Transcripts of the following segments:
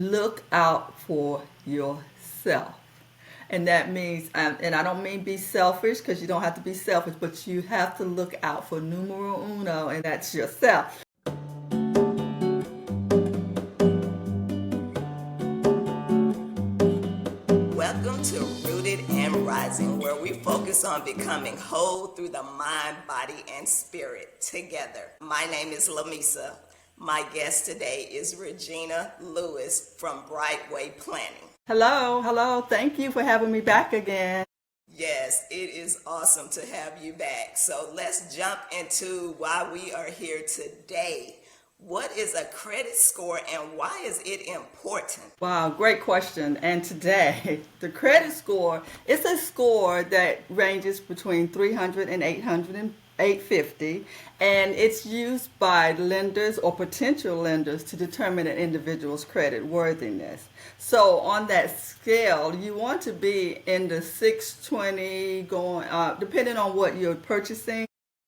Look out for yourself. And that means, and I don't mean be selfish because you don't have to be selfish, but you have to look out for numero uno, and that's yourself. Welcome to Rooted and Rising, where we focus on becoming whole through the mind, body, and spirit together. My name is Lamisa. My guest today is Regina Lewis from Brightway Planning. Hello, hello. Thank you for having me back again. Yes, it is awesome to have you back. So let's jump into why we are here today. What is a credit score and why is it important? Wow, great question. And today, the credit score is a score that ranges between 300 and 800 and 850, and it's used by lenders or potential lenders to determine an individual's credit worthiness. So on that scale, you want to be in the 620 going, depending on what you're purchasing.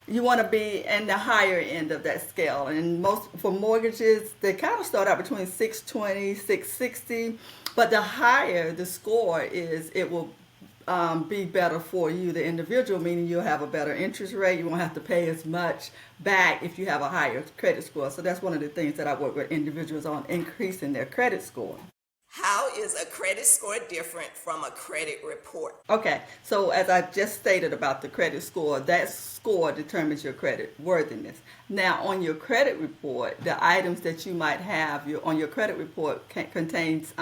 You want to be in the higher end of that scale. And most for mortgages, they kind of start out between 620, 660. But the higher the score is, it will be better for you, the individual, meaning you'll have a better interest rate. You won't have to pay as much back if you have a higher credit score. So that's one of the things that I work with individuals on, increasing their credit score. How is a credit score different from a credit report? Okay, so as I just stated about the credit score, that score determines your credit worthiness. Now, on your credit report, the items that you might have on your credit report contains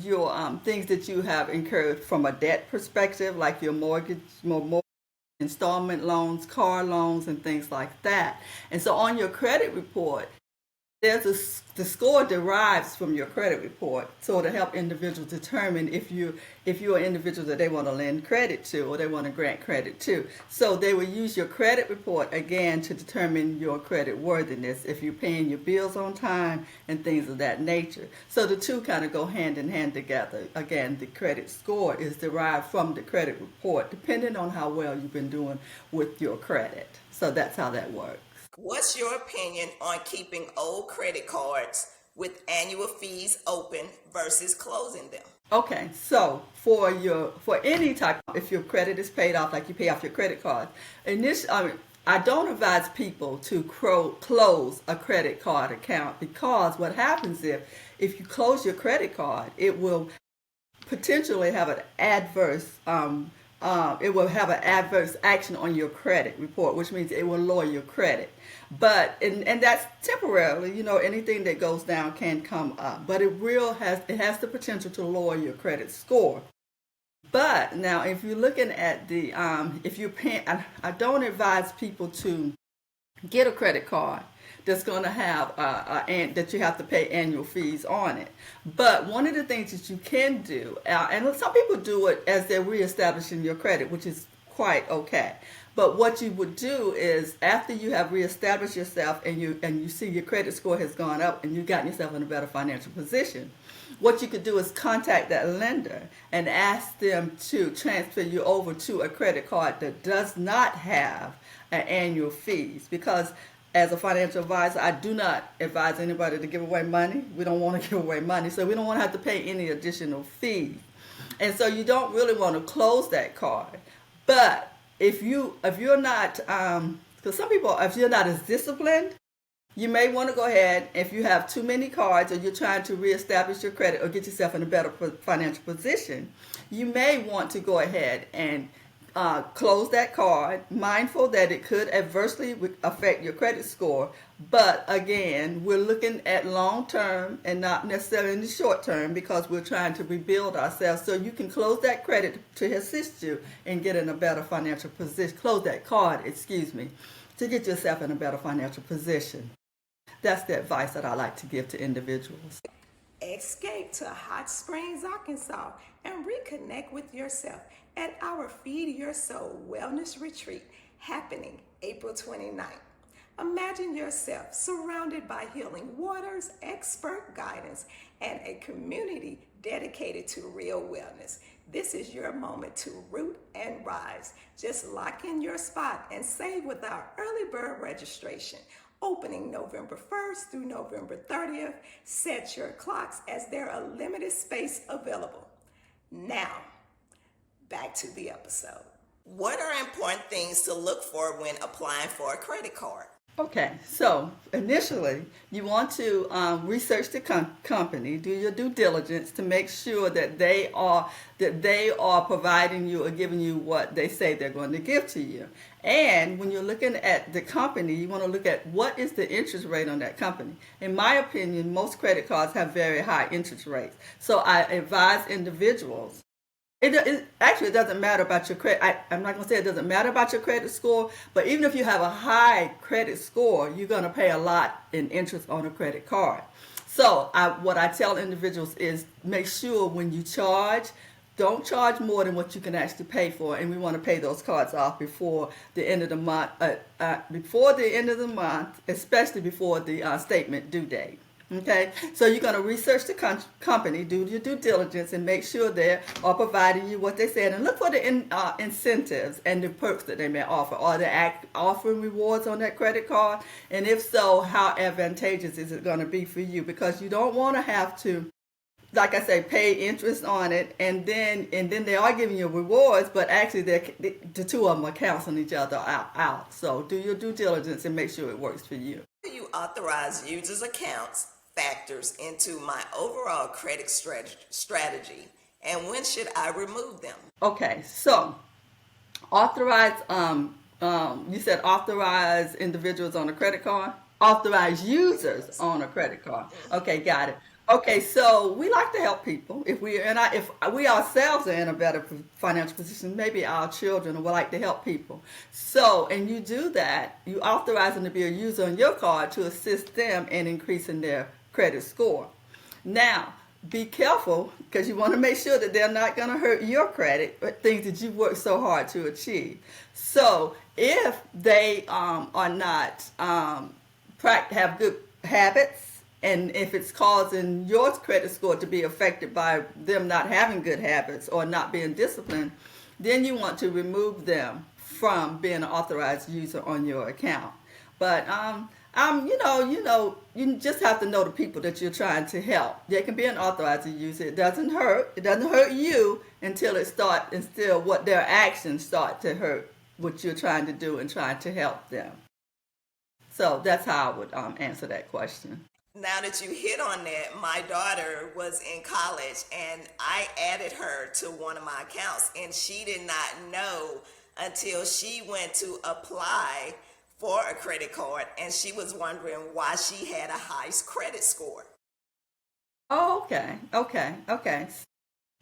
your things that you have incurred from a debt perspective, like your mortgage, installment loans, car loans, and things like that. And so on your credit report, the score derives from your credit report, so to help individuals determine if you're an individual that they want to lend credit to or they want to grant credit to. So they will use your credit report again to determine your credit worthiness, if you're paying your bills on time and things of that nature. So the two kind of go hand in hand together. Again, the credit score is derived from the credit report, depending on how well you've been doing with your credit. So that's how that works. What's your opinion on keeping old credit cards with annual fees open versus closing them? Okay, so for any type, if your credit is paid off, like you pay off your credit card, I don't advise people to close a credit card account, because what happens if you close your credit card, it will potentially have an adverse action on your credit report, which means it will lower your credit. But and that's temporarily. Anything that goes down can come up, but it has the potential to lower your credit score. But now, if you're looking at if you're paying, I don't advise people to get a credit card that's going to have and that you have to pay annual fees on it. But one of the things that you can do, and some people do it as they're reestablishing your credit, which is quite okay. But what you would do is, after you have reestablished yourself and you see your credit score has gone up and you've gotten yourself in a better financial position, what you could do is contact that lender and ask them to transfer you over to a credit card that does not have an annual fees. Because as a financial advisor, I do not advise anybody to give away money. We don't want to give away money, so we don't want to have to pay any additional fees. And so you don't really want to close that card. But if you're not, because some people, if you're not as disciplined, you may want to go ahead, if you have too many cards or you're trying to reestablish your credit or get yourself in a better financial position, you may want to go ahead and close that card, mindful that it could adversely affect your credit score. But again, we're looking at long term and not necessarily in the short term, because we're trying to rebuild ourselves. So you can close that credit to assist you in getting a better financial position. Close that card, to get yourself in a better financial position. That's the advice that I like to give to individuals. Escape to Hot Springs, Arkansas, and reconnect with yourself at our Feed Your Soul Wellness Retreat happening April 29th. Imagine yourself surrounded by healing waters, expert guidance, and a community dedicated to real wellness. This is your moment to root and rise. Just lock in your spot and save with our early bird registration. opening November 1st through November 30th. Set your clocks as there are limited space available. Now, back to the episode. What are important things to look for when applying for a credit card? Okay, so initially you want to research the company, do your due diligence to make sure that they are providing you or giving you what they say they're going to give to you. And when you're looking at the company, you want to look at what is the interest rate on that company. In my opinion, most credit cards have very high interest rates. So I advise individuals. It doesn't matter about your credit. I'm not going to say it doesn't matter about your credit score, but even if you have a high credit score, you're going to pay a lot in interest on a credit card. So what I tell individuals is make sure when you charge, don't charge more than what you can actually pay for, and we want to pay those cards off before the end of the month. Especially before the statement due date. Okay, so you're going to research the company, do your due diligence, and make sure they are providing you what they said, and look for the incentives and the perks that they may offer. Are they offering rewards on that credit card? And if so, how advantageous is it going to be for you? Because you don't want to have to, like I say, pay interest on it, and then they are giving you rewards, but actually the two of them are canceling each other out. So do your due diligence and make sure it works for you. Do you authorize users' accounts factors into my overall credit strategy, and when should I remove them? Okay, so authorize. You said authorize individuals on a credit card. Authorize users on a credit card. Okay, got it. Okay, so we like to help people. If we ourselves are in a better financial position, maybe our children would like to help people. So, and you do that, you authorize them to be a user on your card to assist them in increasing their credit score. Now, be careful because you want to make sure that they're not going to hurt your credit, things that you worked so hard to achieve. So, if they are not have good habits, and if it's causing your credit score to be affected by them not having good habits or not being disciplined, then you want to remove them from being an authorized user on your account. But you just have to know the people that you're trying to help. They can be an authorized user. It doesn't hurt. It doesn't hurt you until what their actions start to hurt what you're trying to do and trying to help them. So that's how I would answer that question. Now that you hit on that, my daughter was in college and I added her to one of my accounts, and she did not know until she went to apply for a credit card, and she was wondering why she had a high credit score. Oh, okay.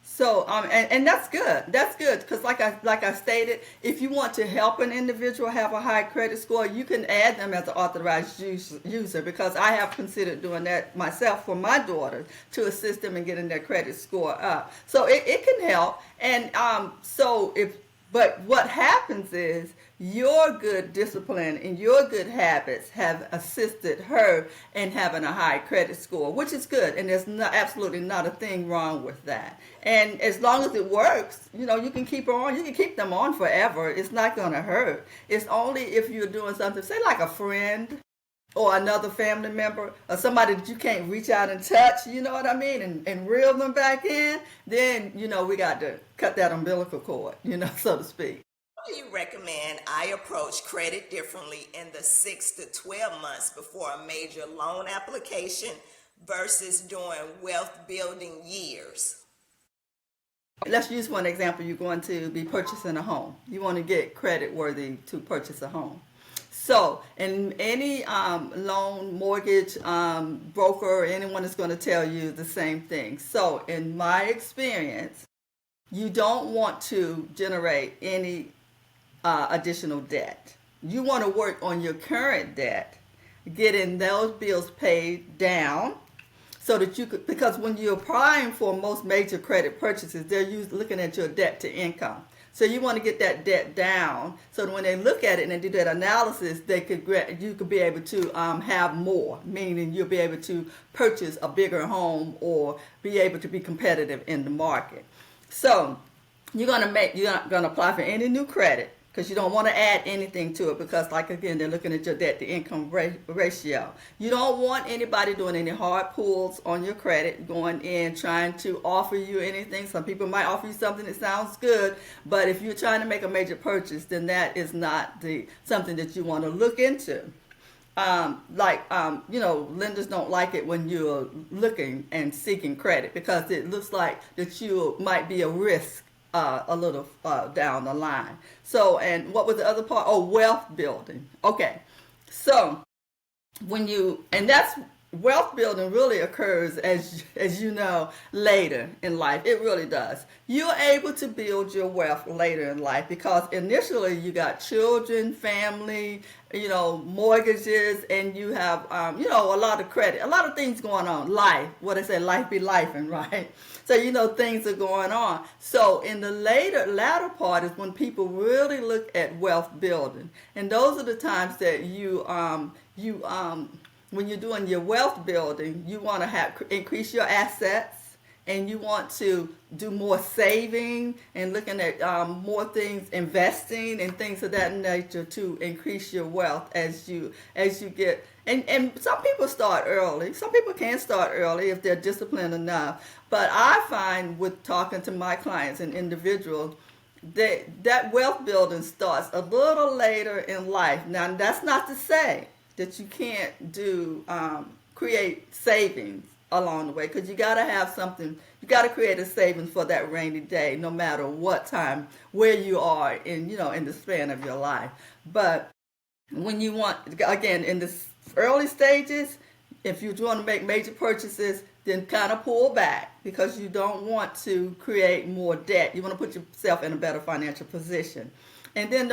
So, and that's good. That's good because, like I stated, if you want to help an individual have a high credit score, you can add them as an authorized user. Because I have considered doing that myself for my daughter to assist them in getting their credit score up. So it can help. And but what happens is your good discipline and your good habits have assisted her in having a high credit score, which is good. And there's absolutely not a thing wrong with that. And as long as it works, you can keep her on. You can keep them on forever. It's not going to hurt. It's only if you're doing something, say like a friend or another family member or somebody that you can't reach out and touch, you know what I mean, and reel them back in, then, we got to cut that umbilical cord, so to speak. Do you recommend I approach credit differently in the 6 to 12 months before a major loan application versus during wealth building years? Let's use one example. You're going to be purchasing a home. You want to get credit worthy to purchase a home. So, and any loan, mortgage broker, anyone is going to tell you the same thing. So, in my experience, you don't want to generate any additional debt. You want to work on your current debt, getting those bills paid down so that you could, because when you're applying for most major credit purchases, they're looking at your debt to income. So you want to get that debt down so that when they look at it and they do that analysis, you could be able to have more, meaning you'll be able to purchase a bigger home or be able to be competitive in the market. So you're going to apply for any new credit because you don't want to add anything to it, because like again, they're looking at your debt to income ratio. You don't want anybody doing any hard pulls on your credit, going in trying to offer you anything. Some people might offer you something that sounds good, but if you're trying to make a major purchase, then that is not the something that you want to look into. Lenders don't like it when you're looking and seeking credit, because it looks like that you might be a risk a little down the line. So, and what was the other part? Oh, wealth building. Okay, so and that's wealth building really occurs, as you know, later in life. It really does. You're able to build your wealth later in life, because initially you got children, family, mortgages, and you have a lot of credit, a lot of things going on. Life, what I say, life be lifing, right? So things are going on. So in the latter part is when people really look at wealth building, and those are the times that when you're doing your wealth building, you want to increase your assets, and you want to do more saving and looking at more things, investing and things of that nature, to increase your wealth as you get. And some people start early. Some people can start early if they're disciplined enough. But I find, with talking to my clients and individuals, that wealth building starts a little later in life. Now, that's not to say that you can't create savings along the way, because you got to have something. You got to create a savings for that rainy day, no matter what time, where you are in the span of your life. But when you want, again, in the early stages, if you're trying to make major purchases, then kind of pull back, because you don't want to create more debt. You want to put yourself in a better financial position. And then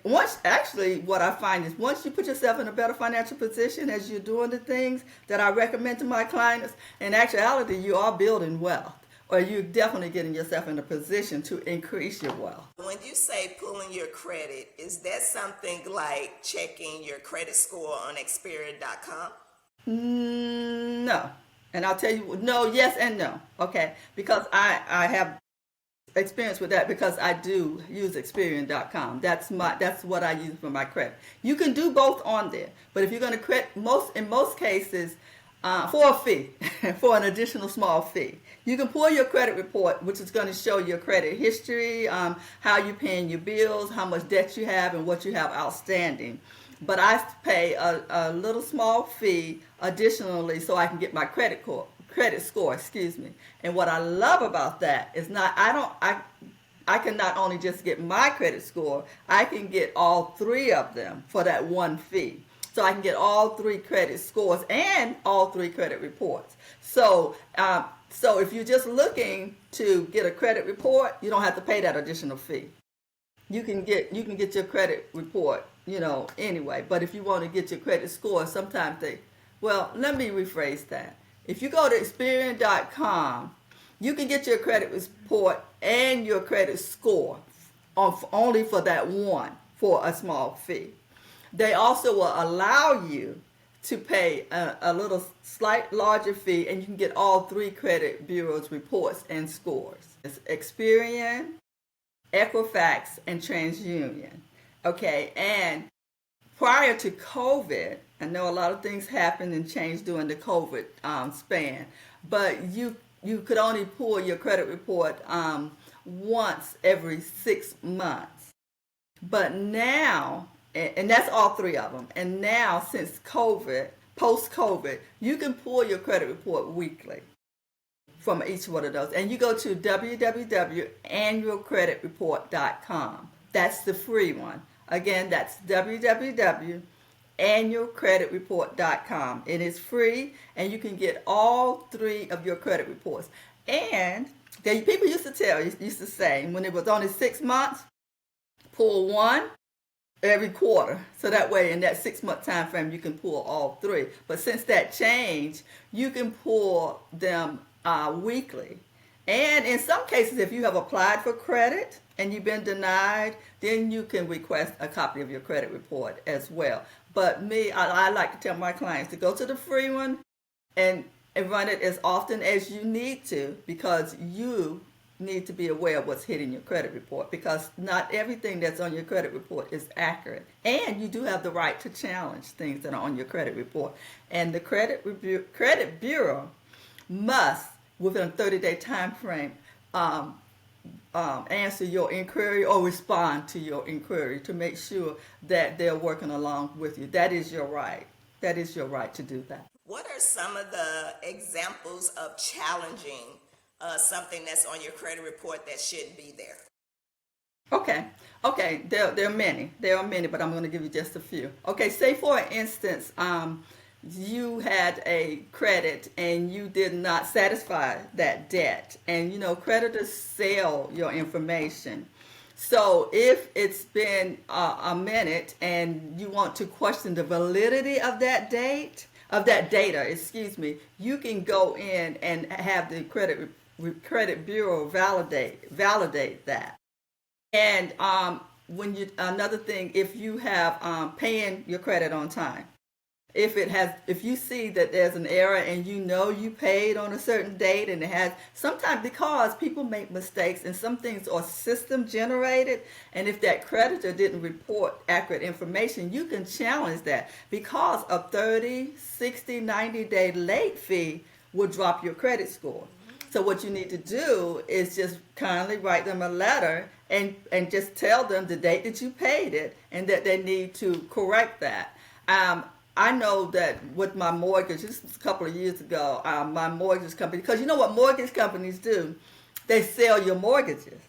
what I find is, once you put yourself in a better financial position as you're doing the things that I recommend to my clients, in actuality, you are building wealth, or you're definitely getting yourself in a position to increase your wealth. When you say pulling your credit, is that something like checking your credit score on Experian.com? No. And I'll tell you, no, yes and no. Okay. Because I have experience with that, because I do use Experian.com. That's what I use for my credit. You can do both on there, but if you're going to in most cases, for a fee, for an additional small fee, you can pull your credit report, which is going to show your credit history, how you're paying your bills, how much debt you have, and what you have outstanding. But I pay a little small fee additionally, so I can get my credit score, excuse me. And what I love about that is I can not only just get my credit score, I can get all three of them for that one fee. So I can get all three credit scores and all three credit reports. So if you're just looking to get a credit report, you don't have to pay that additional fee. You can get your credit report, anyway. But if you want to get your credit score, sometimes let me rephrase that. If you go to Experian.com, you can get your credit report and your credit score only for that one, for a small fee. They also will allow you to pay a little slight larger fee, and you can get all three credit bureaus' reports and scores. It's Experian, Equifax, and TransUnion. Okay, and prior to COVID, I know a lot of things happened and changed during the COVID span, but you could only pull your credit report once every 6 months. But now, and that's all three of them, and now since COVID, post-COVID, you can pull your credit report weekly from each one of those. And you go to www.annualcreditreport.com. That's the free one. Again, that's www.annualcreditreport.com. It is free, and you can get all three of your credit reports. And people used to say, when it was only 6 months, pull one every quarter. So that way, in that 6 month time frame, you can pull all three. But since that changed, you can pull them weekly. And in some cases, if you have applied for credit and you've been denied, then you can request a copy of your credit report as well. But I like to tell my clients to go to the free one and run it as often as you need to, because you need to be aware of what's hitting your credit report, because not everything that's on your credit report is accurate. And you do have the right to challenge things that are on your credit report. And the credit bureau must, within a 30-day time frame, answer your inquiry or respond to your inquiry to make sure that they're working along with you. That is your right. That is your right to do that. What are some of the examples of challenging something that's on your credit report that shouldn't be there? Okay. There are many. There are many, but I'm going to give you just a few. Okay, say for instance, you had a credit and you did not satisfy that debt, and creditors sell your information. So if it's been a minute and you want to question the validity of that data, you can go in and have the credit bureau validate that. And another thing, if you have paying your credit on time, if you see that there's an error and you paid on a certain date, and it has, sometimes because people make mistakes and some things are system generated, and if that creditor didn't report accurate information, you can challenge that, because a 30, 60, 90-day late fee will drop your credit score. So what you need to do is just kindly write them a letter and just tell them the date that you paid it and that they need to correct that. I know that with my mortgage, this was a couple of years ago, my mortgage company, because you know what mortgage companies do? They sell your mortgages.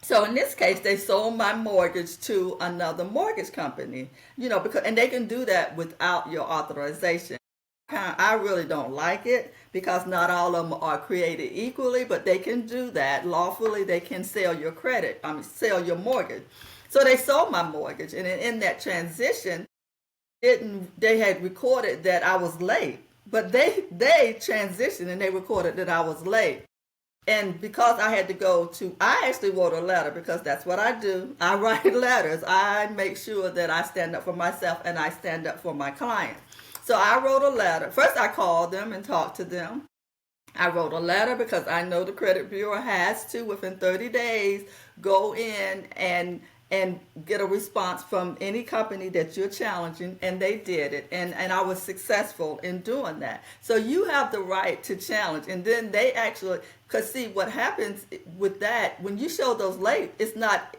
So in this case, they sold my mortgage to another mortgage company, and they can do that without your authorization. I really don't like it, because not all of them are created equally, but they can do that lawfully. They can sell your sell your mortgage. So they sold my mortgage, and in that transition, they had recorded that I was late, but they transitioned and they recorded that I was late. And because I had to I actually wrote a letter, because that's what I do. I write letters. I make sure that I stand up for myself and I stand up for my client. So I wrote a letter. First, I called them and talked to them. I wrote a letter because I know the credit bureau has to, within 30 days, go in and get a response from any company that you're challenging, and they did it, and I was successful in doing that. So you have the right to challenge, and then they actually, because see what happens with that, when you show those late, it's not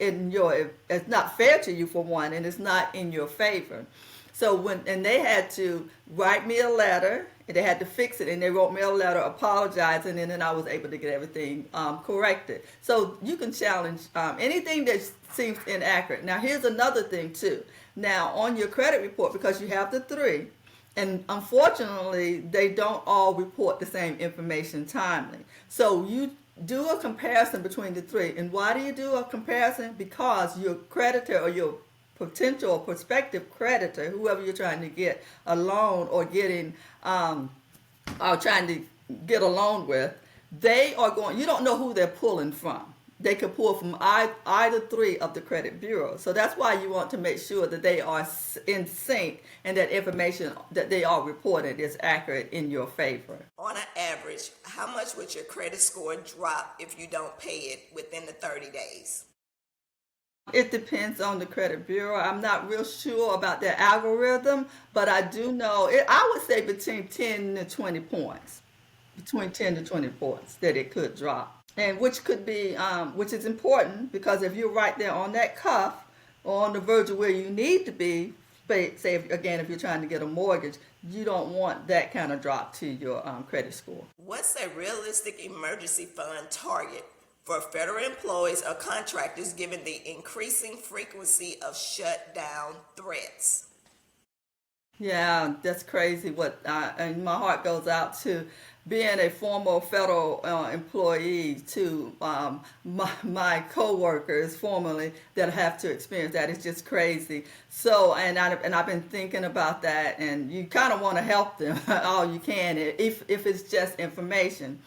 fair to you, for one, and it's not in your favor. So they had to write me a letter, and they had to fix it, and they wrote me a letter apologizing, and then I was able to get everything corrected. So you can challenge anything that seems inaccurate. Now here's another thing too. Now on your credit report, because you have the three, and unfortunately they don't all report the same information timely. So you do a comparison between the three. And why do you do a comparison? Because your creditor, or your potential or prospective creditor, whoever you're trying to get a loan or trying to get a loan with, you don't know who they're pulling from. They could pull from either three of the credit bureaus. So that's why you want to make sure that they are in sync and that information that they are reported is accurate in your favor. On an average, how much would your credit score drop if you don't pay it within the 30 days? It depends on the credit bureau. I'm not real sure about their algorithm, but I do know I would say between 10 to 20 points. Between 10 to 20 points that it could drop. And which is important, because if you're right there on that cuff or on the verge of where you need to be, say if you're trying to get a mortgage, you don't want that kind of drop to your credit score. What's a realistic emergency fund target for federal employees or contractors, given the increasing frequency of shutdown threats? Yeah, that's crazy. And my heart goes out to being a former federal employee, to my coworkers formerly that have to experience that. It's just crazy. So, and I've been thinking about that, and you kind of want to help them all you can if it's just information.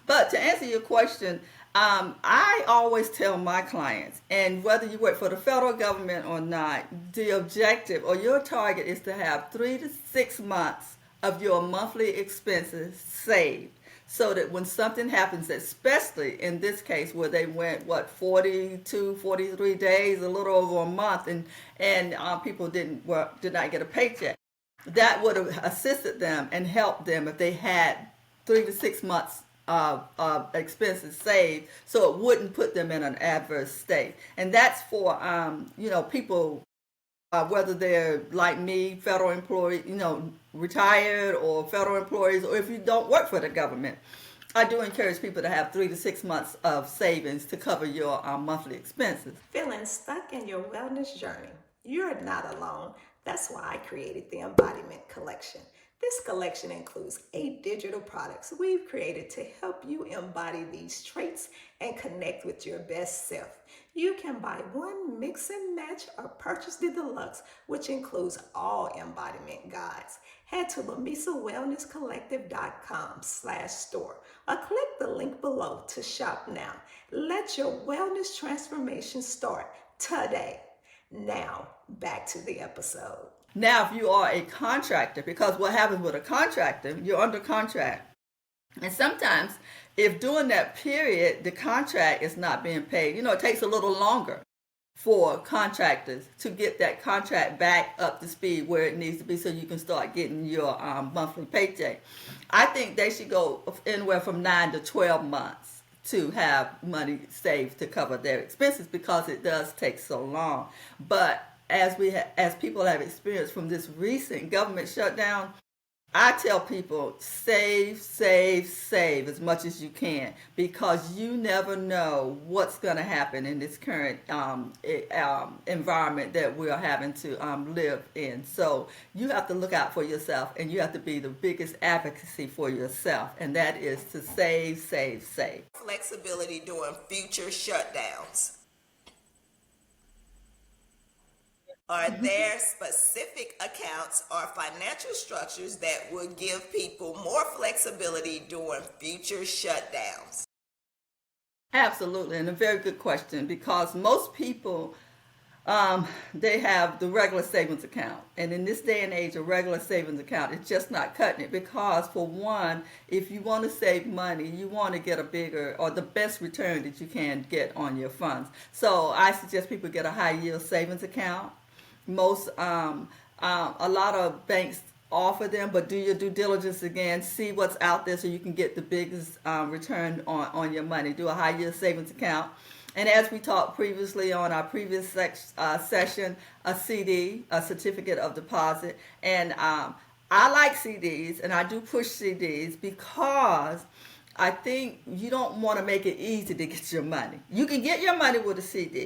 But to answer your question, I always tell my clients, and whether you work for the federal government or not, the objective or your target is to have 3 to 6 months of your monthly expenses saved. so that when something happens, especially in this case where they went, 42, 43 days, a little over a month, and people did not get a paycheck, that would have assisted them and helped them if they had 3 to 6 months of expenses saved, so it wouldn't put them in an adverse state. And that's for people, whether they're like me, federal employee, retired, or federal employees, or if you don't work for the government. I do encourage people to have 3 to 6 months of savings to cover your monthly expenses. Feeling stuck in your wellness journey? You're not alone. That's why I created the Embodiment Collection. This collection includes 8 digital products we've created to help you embody these traits and connect with your best self. You can buy one, mix and match, or purchase the deluxe, which includes all embodiment guides. Head to LamisaWellnessCollective.com/store or click the link below to shop now. Let your wellness transformation start today. Now, back to the episode. Now, if you are a contractor, because what happens with a contractor, you're under contract. And sometimes, if during that period, the contract is not being paid, it takes a little longer for contractors to get that contract back up to speed where it needs to be so you can start getting your monthly paycheck. I think they should go anywhere from 9 to 12 months to have money saved to cover their expenses, because it does take so long. But as people have experienced from this recent government shutdown, I tell people, save as much as you can, because you never know what's going to happen in this current environment that we're having to live in. So you have to look out for yourself, and you have to be the biggest advocacy for yourself, and that is to save. Flexibility during future shutdowns. Are there specific accounts or financial structures that would give people more flexibility during future shutdowns? Absolutely, and a very good question, because most people, they have the regular savings account. And in this day and age, a regular savings account is just not cutting it, because for one, if you want to save money, you want to get a bigger or the best return that you can get on your funds. So I suggest people get a high yield savings account. A lot of banks offer them, but do your due diligence again. See what's out there so you can get the biggest return on your money. Do a high yield savings account. And as we talked previously on our previous session, a CD, a certificate of deposit. And I like CDs, and I do push CDs, because I think you don't want to make it easy to get your money. You can get your money with a CD,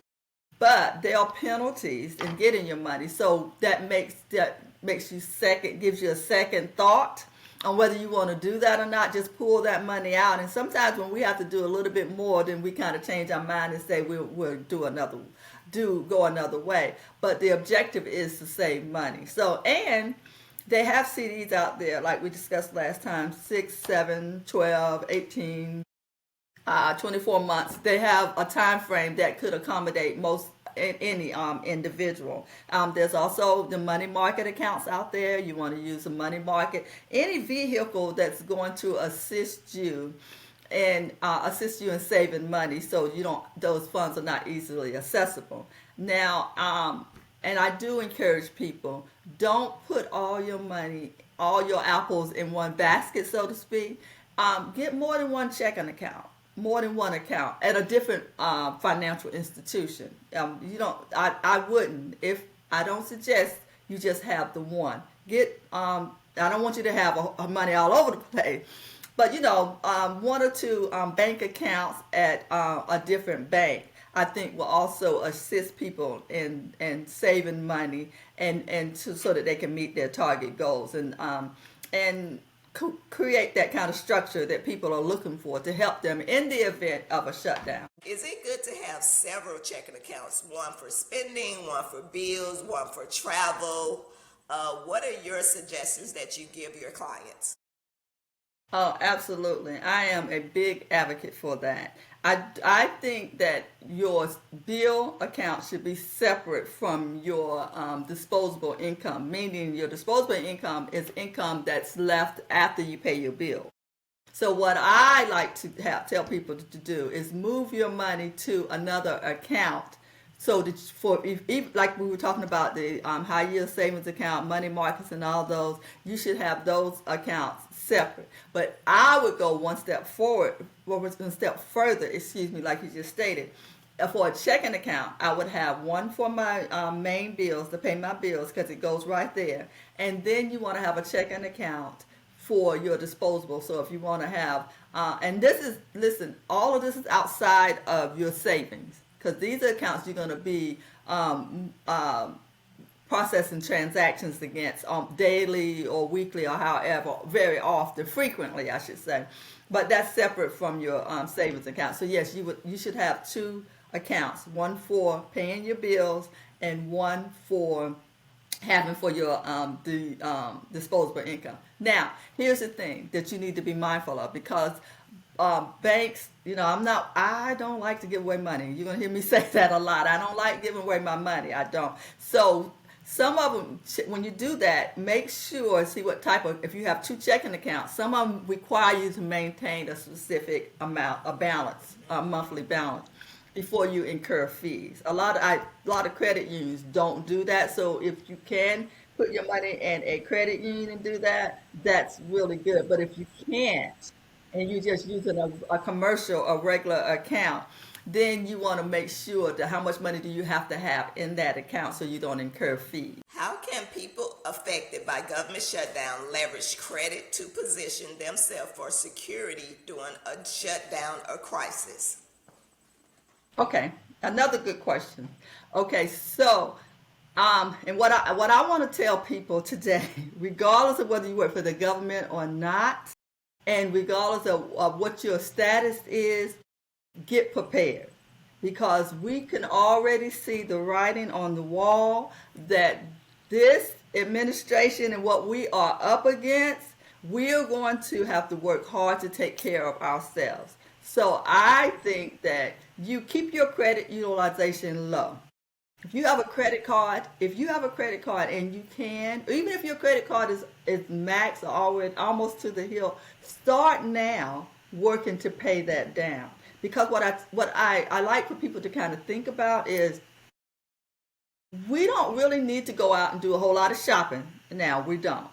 but there are penalties in getting your money. So that gives you a second thought on whether you want to do that or not. Just pull that money out. And sometimes when we have to do a little bit more, then we kind of change our mind and say we'll go another way. But the objective is to save money. So, and they have CDs out there, like we discussed last time, 6, 7, 12, 18, 24 months. They have a time frame that could accommodate any individual. There's also the money market accounts out there. You want to use a money market, any vehicle that's going to assist you in saving money, so those funds are not easily accessible. Now, and I do encourage people, don't put all your apples in one basket, so to speak. Get more than one checking account. More than one account at a different financial institution. I wouldn't. If I don't suggest you just have the one. I don't want you to have money all over the place, but 1 or 2 bank accounts at a different bank, I think, will also assist people in saving money so that they can meet their target goals and create that kind of structure that people are looking for to help them in the event of a shutdown. Is it good to have several checking accounts? One for spending, one for bills, one for travel? What are your suggestions that you give your clients? Oh, absolutely. I am a big advocate for that. I think that your bill account should be separate from your disposable income, meaning your disposable income is income that's left after you pay your bill. So what I like to tell people to do is move your money to another account. So that for if like we were talking about the high yield savings account, money markets, and all those, you should have those accounts separate. But I would go one step forward, one step further. Excuse me, like you just stated. For a checking account, I would have one for my main bills to pay my bills because it goes right there, and then you want to have a checking account for your disposable. So if you want to have, and this is, listen, all of this is outside of your savings because these are accounts you're going to be processing transactions against daily or weekly or however, very often, frequently, I should say. But that's separate from your savings account. So yes, you should have two accounts: one for paying your bills and one for having for your disposable income. Now, here's the thing that you need to be mindful of because banks, I don't like to give away money. You're gonna hear me say that a lot. I don't like giving away my money. I don't. So some of them, when you do that, make sure, see what type of, if you have two checking accounts, some of them require you to maintain a specific amount, a balance, a monthly balance before you incur fees. A lot of credit unions don't do that. So if you can put your money in a credit union and do that, that's really good. But if you can't, and you're just using a commercial, a regular account, then you want to make sure that how much money do you have to have in that account so you don't incur fees. How can people affected by government shutdown leverage credit to position themselves for security during a shutdown or crisis? Okay, another good question. Okay, so and what I want to tell people today, regardless of whether you work for the government or not, and regardless of what your status is, get prepared because we can already see the writing on the wall that this administration and what we are up against, we are going to have to work hard to take care of ourselves. So I think that you keep your credit utilization low. If you have a credit card and you can, even if your credit card is max or already almost to the hill, start now working to pay that down. Because what I like for people to kind of think about is we don't really need to go out and do a whole lot of shopping now. We don't.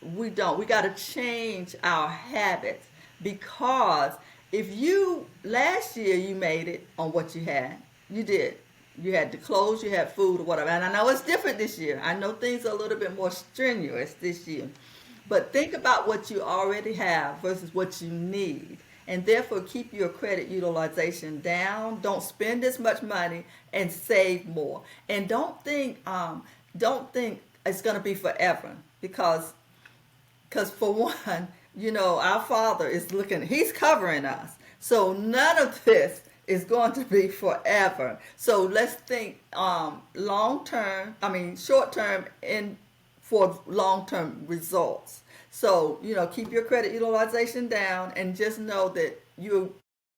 We got to change our habits because if you last year you made it on what you had, you did. You had the clothes, you had food, or whatever. And I know it's different this year. I know things are a little bit more strenuous this year. But think about what you already have versus what you need. And therefore, keep your credit utilization down. Don't spend as much money and save more. And don't think it's going to be forever because for one, our Father is looking. He's covering us. So none of this is going to be forever. So let's think short term and for long term results. So, keep your credit utilization down and just know that you're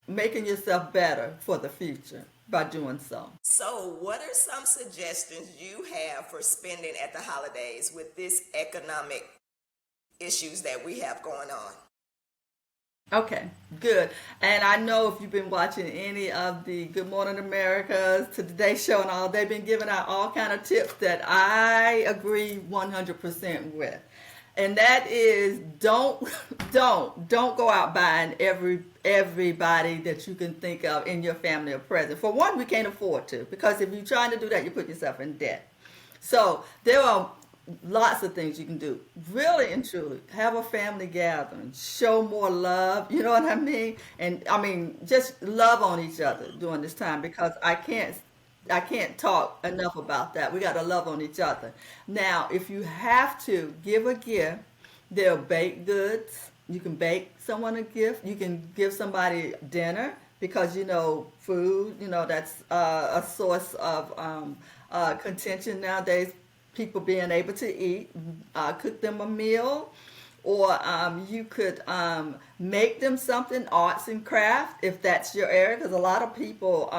making yourself better for the future by doing so. So, what are some suggestions you have for spending at the holidays with this economic issues that we have going on? Okay, good. And I know if you've been watching any of the Good Morning Americas to Today Show and all, they've been giving out all kind of tips that I agree 100% with. And that is don't go out buying everybody that you can think of in your family a present. For one, we can't afford to because if you're trying to do that, you put yourself in debt. So there are lots of things you can do. Really and truly, have a family gathering. Show more love. You know what I mean? And I mean, just love on each other during this time because I can't talk enough about that. We got to love on each other. Now, if you have to give a gift, there are baked goods. You can bake someone a gift. You can give somebody dinner because food. That's a source of contention nowadays. People being able to eat, cook them a meal, or you could make them something, arts and craft, if that's your area, because a lot of people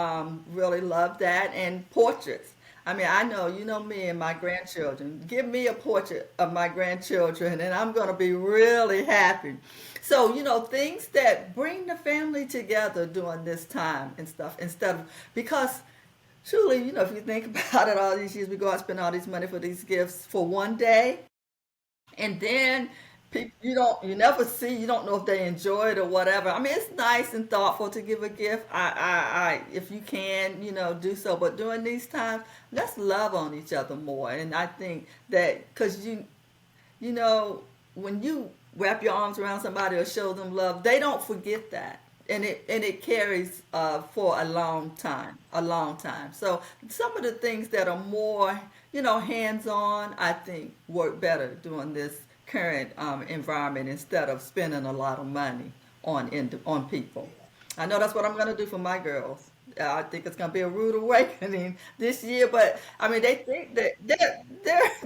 really love that, and portraits. I mean, I know, you know me and my grandchildren. Give me a portrait of my grandchildren, and I'm going to be really happy. So, things that bring the family together during this time and stuff, instead of, because truly, if you think about it, all these years we go out and spend all this money for these gifts for one day, and then people you never see, you don't know if they enjoy it or whatever. I mean, it's nice and thoughtful to give a gift. I if you can, do so. But during these times, let's love on each other more. And I think that because you know, when you wrap your arms around somebody or show them love, they don't forget that. And it carries for a long time. So some of the things that are more, hands on, I think work better during this current environment instead of spending a lot of money on people. I know that's what I'm gonna do for my girls. I think it's gonna be a rude awakening this year, but I mean they think that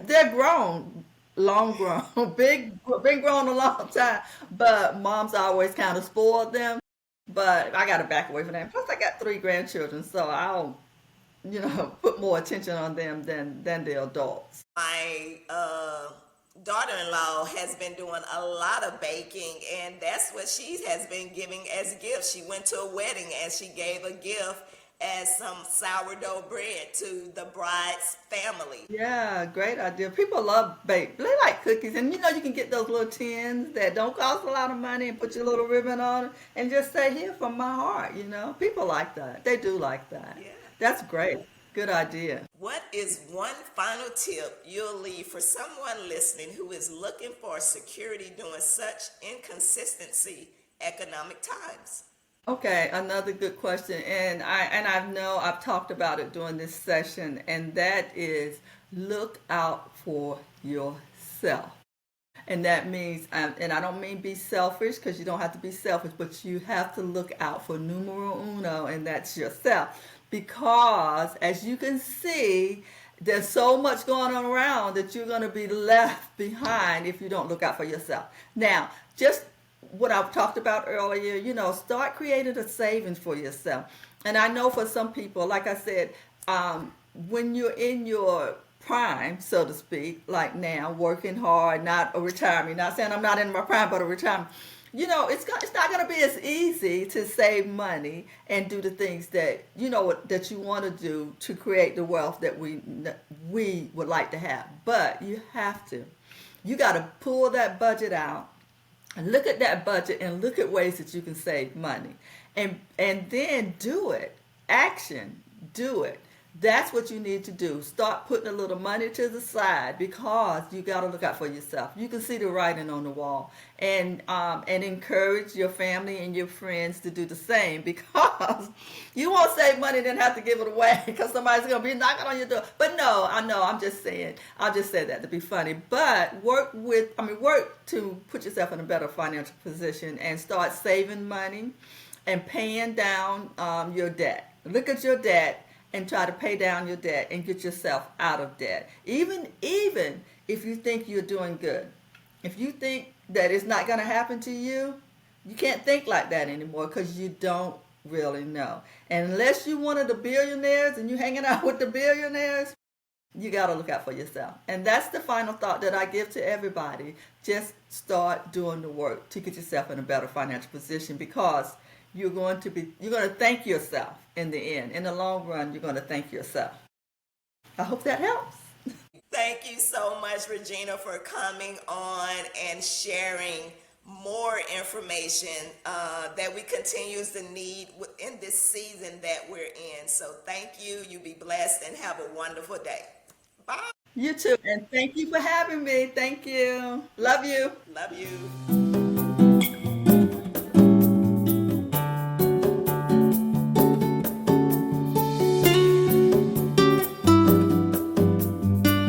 they're grown, long grown, been grown a long time. But moms always kind of spoiled them. But I gotta back away from that. Plus, I got three grandchildren, so I'll put more attention on them than the adults. My daughter-in-law has been doing a lot of baking, and that's what she has been giving as gifts. She went to a wedding and she gave a gift as some sourdough bread to the bride's family. Yeah, great idea. People love bake. They like cookies, and you can get those little tins that don't cost a lot of money, and put your little ribbon on it, and just say, "Here from my heart." People like that. They do like that. Yeah. That's great. Good idea. What is one final tip you'll leave for someone listening who is looking for security during such inconsistency economic times? Okay, another good question, and I know I've talked about it during this session, and that is look out for yourself. And that means, and I don't mean be selfish because you don't have to be selfish, but you have to look out for numero uno, and that's yourself. Because as you can see, there's so much going on around that you're going to be left behind if you don't look out for yourself. Now, just what I've talked about earlier, start creating a savings for yourself. And I know for some people, like I said, when you're in your prime, so to speak, like now, working hard, not a retirement, not saying I'm not in my prime, but a retirement, it's not going to be as easy to save money and do the things that, that you want to do to create the wealth that we would like to have. But you have to. You got to pull that budget out and look at that budget and look at ways that you can save money, and then do it. Action. Do it. That's what you need to do. Start putting a little money to the side because you got to look out for yourself. You can see the writing on the wall, and encourage your family and your friends to do the same because you won't save money then have to give it away because somebody's going to be knocking on your door. But no, I know, I'm just saying. I'll just say that to be funny. But work to put yourself in a better financial position and start saving money and paying down your debt. Look at your debt and try to pay down your debt and get yourself out of debt. Even if you think you're doing good. If you think that it's not going to happen to you, you can't think like that anymore because you don't really know. And unless you're one of the billionaires and you're hanging out with the billionaires, you got to look out for yourself. And that's the final thought that I give to everybody. Just start doing the work to get yourself in a better financial position because you're going to thank yourself in the end. In the long run, you're going to thank yourself. I hope that helps. Thank you so much, Regina, for coming on and sharing more information that we continues to need in this season that we're in. So thank you. You be blessed and have a wonderful day. Bye. You too. And thank you for having me. Thank you. Love you. Love you.